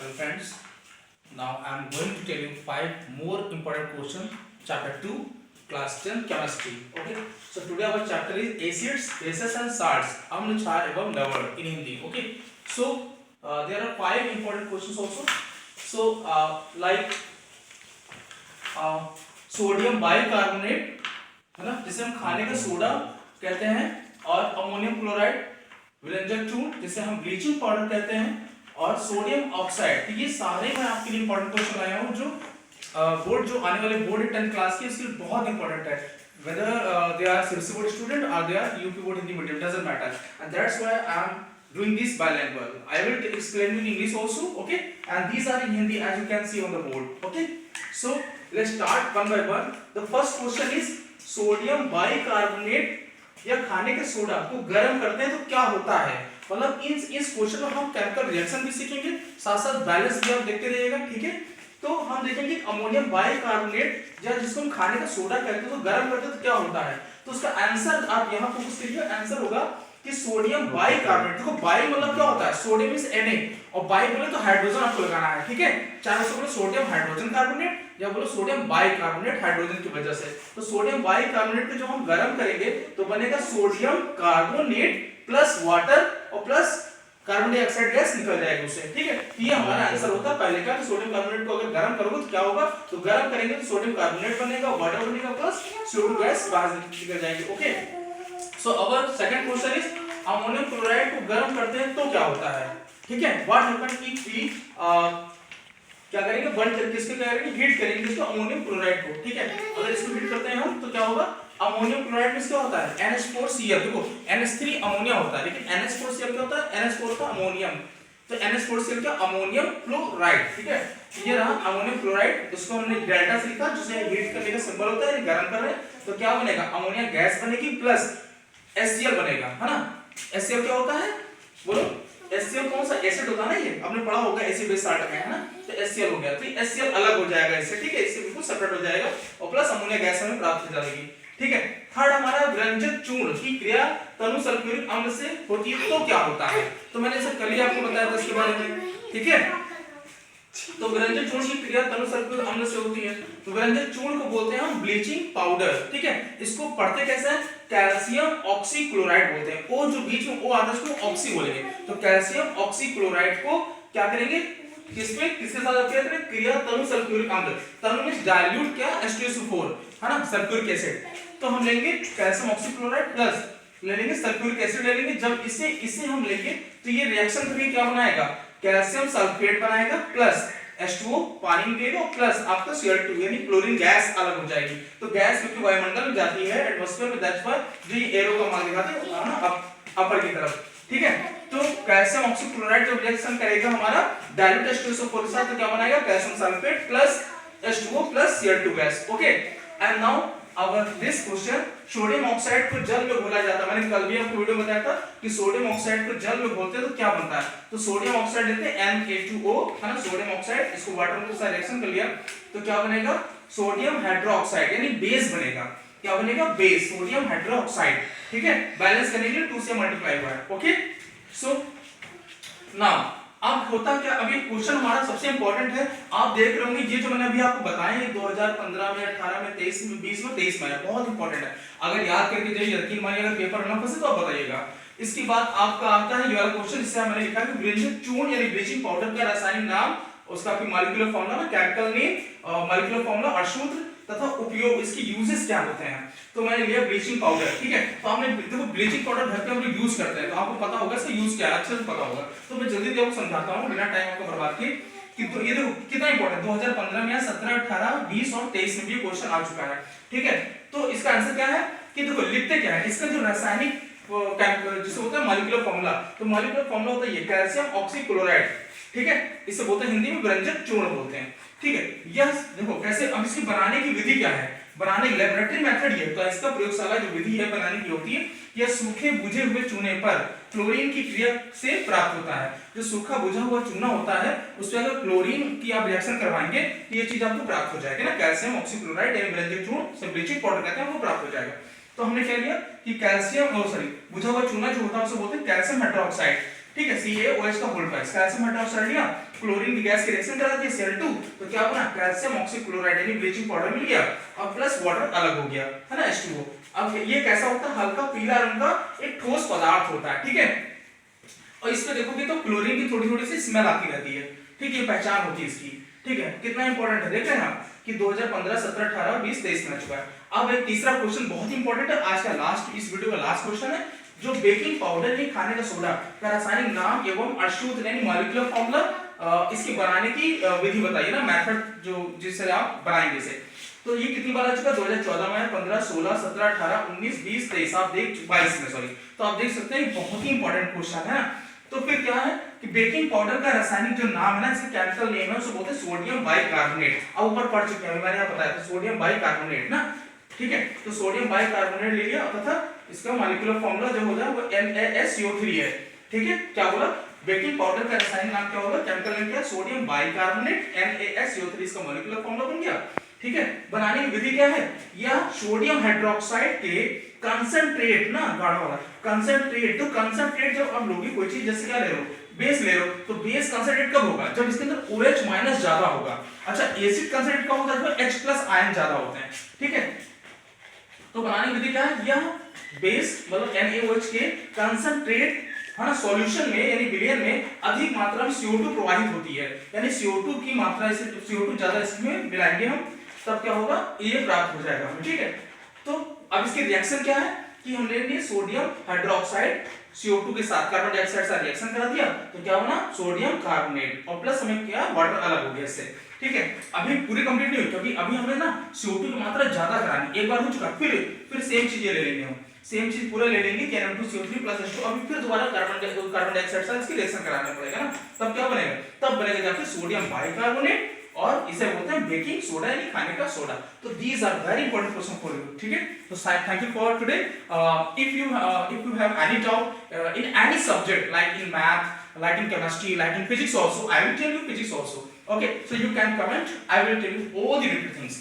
Hello friends, now I am going to tell you 5 more important questions, chapter 2, class 10 chemistry. Okay, so today our chapter is acids, bases and salts, amla, क्षार एवं लवण in Hindi. Okay, so there are 5 important questions also. So like sodium bicarbonate है ना, जिसे हम खाने का soda कहते हैं, और अमोनियम क्लोराइड विरंजक चूर्ण जिसे हम ब्लीचिंग पाउडर कहते हैं, और सोडियम ऑक्साइड। तो ये सारे मैं आपके लिए इंपॉर्टेंट क्वेश्चन लाया हूँ जो बोर्ड जो आने वाले बोर्ड 10th क्लास की इसके लिए बहुत इंपॉर्टेंट है, whether they are CBSE board student or they are UP board Hindi medium, doesn't matter, and that's why I am doing this bilingual. I will explain in English also, okay, and these are in Hindi as you can see on the board. Okay, so let's start one by one. The first question is sodium bicarbonate या खाने के soda को गर्म करते हैं तो क्या होता है। मतलब इस क्वेश्चन में हम केमिकल रिएक्शन भी सीखेंगे, साथ साथ बैलेंस भी आप देखते रहिएगा, ठीक है। तो हम देखेंगे अमोनियम बाइकार्बोनेट या जिसको हम खाने का सोडा कहते हैं तो गर्म करते हैं तो क्या होता है। तो उसका आंसर आप यहाँ फोकस करिए, आंसर होगा कि सोडियम बाइकार्बोनेट। देखो बाई मतलब क्या होता है, सोडियम मींस Na, और बाई बोले तो हाइड्रोजन आपको लगाना है, ठीक है। चाहे उसको बोलो सोडियम हाइड्रोजन कार्बोनेट या बोलो सोडियम बाइकार्बोनेट हाइड्रोजन की वजह से। तो सोडियम बाइकार्बोनेट को जब हम गर्म करेंगे तो बनेगा सोडियम कार्बोनेट प्लस वाटर और प्लस कार्बन डाइऑक्साइड गैस निकल जाएगी उससे, ठीक है। तो ये हमारा आंसर होता है पहले का कि सोडियम कार्बोनेट को अगर गर्म करोगे तो क्या होगा, तो गर्म करेंगे तो सोडियम कार्बोनेट बनेगा, वाटर बनेगा प्लस CO2 गैस बाहर निकल जाएगी। Okay, so our second question is ammonium chloride को गर्म करते हैं तो क्या होता है, ठीक है। व्हाट हैपन इफ वी क्या करेंगे, बर्न करके इसको क्या करेंगे, हीट करेंगे इसको अमोनियम क्लोराइड को, ठीक है। अगर इसको हीट करते हैं हम तो क्या होगा, अमोनियम क्लोराइड में क्या होता है NH4Cl। देखो NH3 अमोनिया होता है, लेकिन NH4Cl क्या होता है, NH4 का अमोनियम, तो NH4Cl क्या अमोनियम क्लोराइड, ठीक है। ये रहा अमोनियम क्लोराइड, इसको हमने डेल्टा से लिखा जिसे हीट करने का सिंबल होता है, गर्म कर रहे हैं तो क्या बनेगा, अमोनिया गैस बनेगी प्लस HCl बनेगा, है ना। HCl क्या होता है बोलो, HCl कौन सा एसिड होता है ना, ये आपने पढ़ा होगा एसिड बेस साल्ट में, है ना। तो HCl हो गया, तो HCl अलग हो जाएगा इससे, ठीक है, इससे बिल्कुल सेपरेट हो जाएगा और प्लस अमोनिया गैस हमें प्राप्त हो जाएगी, ठीक है। थर्ड हमारा व्यंजक चूर्ण की क्रिया तनु सल्फ्यूरिक अम्ल से होती है तो क्या होता है। तो मैंने इसे कल ही आपको बताया था इसके बारे में, ठीक है। तो व्यंजक चूर्ण की क्रिया तनु सल्फ्यूरिक अम्ल से होती है, तो व्यंजक चूर्ण को बोलते हैं हम ब्लीचिंग पाउडर, ठीक है। इसको पढ़ते कैसे हैं, कैल्शियम ऑक्सीक्लोराइड बोलते हैं, ओ जो बीच में ओ आता है उसको ऑक्सी बोलेंगे। तो कैल्शियम ऑक्सीक्लोराइड को क्या करेंगे, किसमें किसके साथ क्या करेंगे, क्रिया तनु सल्फ्यूरिक अम्ल, तनु मींस डाइल्यूट क्या H2SO4, है ना, सल्फ्यूरिक एसिड। तो हम लेंगे कैल्शियम ऑक्सीक्लोराइड प्लस ले लेंगे सल्फ्यूरिक एसिड ले लेंगे। जब इसे हम लेंगे तो ये रिएक्शन करके क्या बनाएगा, कैल्शियम सल्फेट बनाएगा प्लस H2O पानी निकलेगा और प्लस आपका Cl2 यानी क्लोरीन गैस अलग हो जाएगी। तो गैस क्योंकि वायुमंडल में जाती है एटमॉस्फेयर में, दैट्स व्हाई जो ये एरो का मार्क दिखाते हैं ना अपर की तरफ, ठीक है। तो कैल्शियम ऑक्सीक्लोराइड जब रिएक्शन करेगा हमारा डाइल्यूट H2SO4 के साथ तो क्या बनाएगा, calcium sulphate plus H2O plus Cl2 gas. Okay, and now our this question, sodium oxide को जल में घोला जाता है। मैंने कल भी आपको वीडियो में बताया था कि सोडियम ऑक्साइड को जल में घोलते हैं तो क्या बनता है। तो सोडियम ऑक्साइड लेते हैं Na2O, है ना, सोडियम ऑक्साइड, इसको वाटर में साथ रिएक्शन कर लिया तो क्या बनेगा, सोडियम हाइड्रोक्साइड यानी बेस बनेगा। क्या बनेगा, बेस, सोडियम हाइड्रोक्साइड, ठीक है। बैलेंस करने के लिए 2 से मल्टीप्लाई हुआ है। ओके, सो नाउ अब होता क्या, अभी क्वेश्चन हमारा सबसे इंपॉर्टेंट है। आप देख रहे होंगे ये जो मैंने अभी आपको बताए हैं 2015 में, 18 में, 23 में, 20 में, 23 में है, बहुत इंपॉर्टेंट है। अगर याद करके जाइए, यकीन मानिए अगर पेपर ना फंसे तो आप बताइएगा। इसके बाद आपका आता है ये वाला क्वेश्चन, इससे मैंने लिखा है कि व्यंजक चूर्ण यानी ब्लीचिंग पाउडर का रासायनिक नाम, उसका फिर मॉलिक्यूलर फॉर्मूला ना, केमिकल नेम, मॉलिक्यूलर फॉर्मूला और सूत्र तथा उपयोग, इसके यूजेस क्या होते हैं। तो मैंने लिया ब्लीचिंग पाउडर, ठीक है। तो हमने देखो ब्लीचिंग पाउडर घर पे हम लोग यूज करते हैं तो आपको पता होगा इसका यूज क्या है, अच्छे से पता होगा। तो मैं जल्दी आपको समझाता हूं बिना टाइम आपको बर्बाद किए कि तो ये देखो कितना इंपॉर्टेंट, 2015 में, 17, 18, 20 और 23 में भी क्वेश्चन आ चुका है, ठीक है। तो इसका आंसर क्या है कि देखो लिखते क्या है, इसका जो रासायनिक जिसे होता है मॉलिक्यूलर फॉर्मूला, तो मॉलिक्यूलर फॉर्मूला होता है ये कैल्शियम ऑक्सीक्लोराइड, ठीक है। इसे बोलते हैं हिंदी में व्यंजक चूर्ण बोलते हैं, ठीक है। यह देखो कैसे, अब इसकी बनाने की विधि क्या है, बनाने की लैबोरेटरी मेथड ये, तो इसका प्रयोगशाला जो विधि है बनाने की होती है, यह सूखे बुझे हुए चूने पर क्लोरीन की क्रिया से प्राप्त होता है। जो सूखा बुझा हुआ चूना होता है उस पर अगर क्लोरीन की आप रिएक्शन करवाएंगे तो ये चीज आपको प्राप्त हो जाएगी ना, कैल्शियम ऑक्सीक्लोराइड यानी व्यंजक चूर्ण, से ब्लीचिंग पाउडर कहते हैं, वो प्राप्त हो जाएगा। तो हमने क्या लिया कि कैल्शियम बुझा हुआ चूना जो होता है उसे बोलते हैं कैल्शियम हाइड्रोक्साइड, ठीक है, CaOH का होल प्राइस, कैल्शियम हाइड्रोक्साइड लिया, क्लोरीन की गैस की रिएक्शन करा दी Cl2, तो क्या बना कैल्शियम ऑक्सीक्लोराइड यानी ब्लीचिंग पाउडर मिल गया और प्लस वाटर अलग हो गया, है ना H2O। अब ये कैसा होता है, हल्का पीला रंग का एक ठोस पदार्थ होता है, ठीक है। और इस पे देखोगे तो क्लोरीन की थोड़ी थोड़ी सी स्मेल आती रहती है, ठीक है, ये पहचान होती है इसकी, ठीक है। कितना इंपॉर्टेंट है देख रहे हैं आप कि 2015, 17, 18, 20, 23 में आ चुका है। अब एक तीसरा क्वेश्चन बहुत इंपॉर्टेंट है, आज का लास्ट, इस वीडियो का लास्ट क्वेश्चन है, जो बेकिंग पाउडर यानी खाने का सोडा का रासायनिक नाम एवं अशुद्ध यानी मॉलिक्यूलर फॉर्मूला, इसकी बनाने की विधि बताइए ना, मेथड जो जिससे आप बनाएंगे इसे। तो ये कितनी बार आ चुका है, 2014 में, 15, 16, 17, 18, 19, 20, 23, आप देख 22 में, सॉरी। तो आप देख सकते हैं बहुत ही इंपॉर्टेंट क्वेश्चन है ना। तो फिर क्या है कि बेकिंग पाउडर का रासायनिक जो नाम है ना, इसका केमिकल नेम है, उसे बोलते हैं सोडियम बाइकार्बोनेट। अब ऊपर पढ़ चुके हैं, मैंने यहाँ बताया था सोडियम बाइकार्बोनेट ना, ठीक है। तो सोडियम बाइकार्बोनेट ले लिया तथा इसका मॉलिक्यूलर फॉर्मूला जो होगा वो NaSCO3 है, ठीक है। क्या बोला, बेकिंग पाउडर का रासायनिक नाम क्या होगा, केमिकल नेम क्या है, सोडियम बाइकार्बोनेट, NaSCO3 इसका मॉलिक्यूलर फॉर्मूला बन गया, ठीक है। बनाने की विधि क्या है, यह सोडियम हाइड्रोक्साइड के कंसंट्रेट ना, गाढ़ा वाला कंसंट्रेट, तो कंसंट्रेट जब आप लोगे कोई चीज, जैसे क्या ले रहे हो, बेस ले रहे हो, तो बेस कंसंट्रेट कब होगा, जब इसके अंदर OH माइनस ज्यादा होगा। अच्छा, एसिड कंसंट्रेट कब होता है, जब H प्लस आयन ज्यादा होते हैं, ठीक है। तो बनाने की विधि क्या है, यह बेस मतलब NaOH के कंसंट्रेट है ना, सॉल्यूशन में यानी विलयन में अधिक मात्रा में CO2 प्रवाहित होती है, यानी CO2 की मात्रा, इसे CO2 ज्यादा इसमें मिलाएंगे हम, तब क्या होगा, ये प्राप्त हो जाएगा हमें, ठीक है। तो अब इसकी रिएक्शन क्या है कि हम लेंगे सोडियम हाइड्रोक्साइड CO2 के साथ कार्बन डाइऑक्साइड से रिएक्शन करा दिया, तो क्या बना सोडियम कार्बोनेट और प्लस हमें क्या वाटर अलग हो गया इससे, ठीक है। अभी पूरी कंप्लीट नहीं हुई, क्योंकि अभी हमें ना CO2 की मात्रा ज्यादा करानी, एक बार हो चुका, फिर सेम चीज ले लेंगे हम, सेम चीज पूरा ले लेंगे NO2CO3 प्लस H2, अभी फिर दोबारा कार्बन डाइऑक्साइड से इसकी रिएक्शन कराना पड़ेगा ना, तब क्या बनेगा, तब बनेगा जाके सोडियम बाइकार्बोनेट, और इसे बोलते हैं बेकिंग सोडा यानी खाने का सोडा। तो these are very important question for you, ठीक है। तो thank you for today. If you have any doubt in any subject, like in math, like in chemistry, like in physics also, I will tell you physics also, okay, so you can comment, I will tell you all the different things.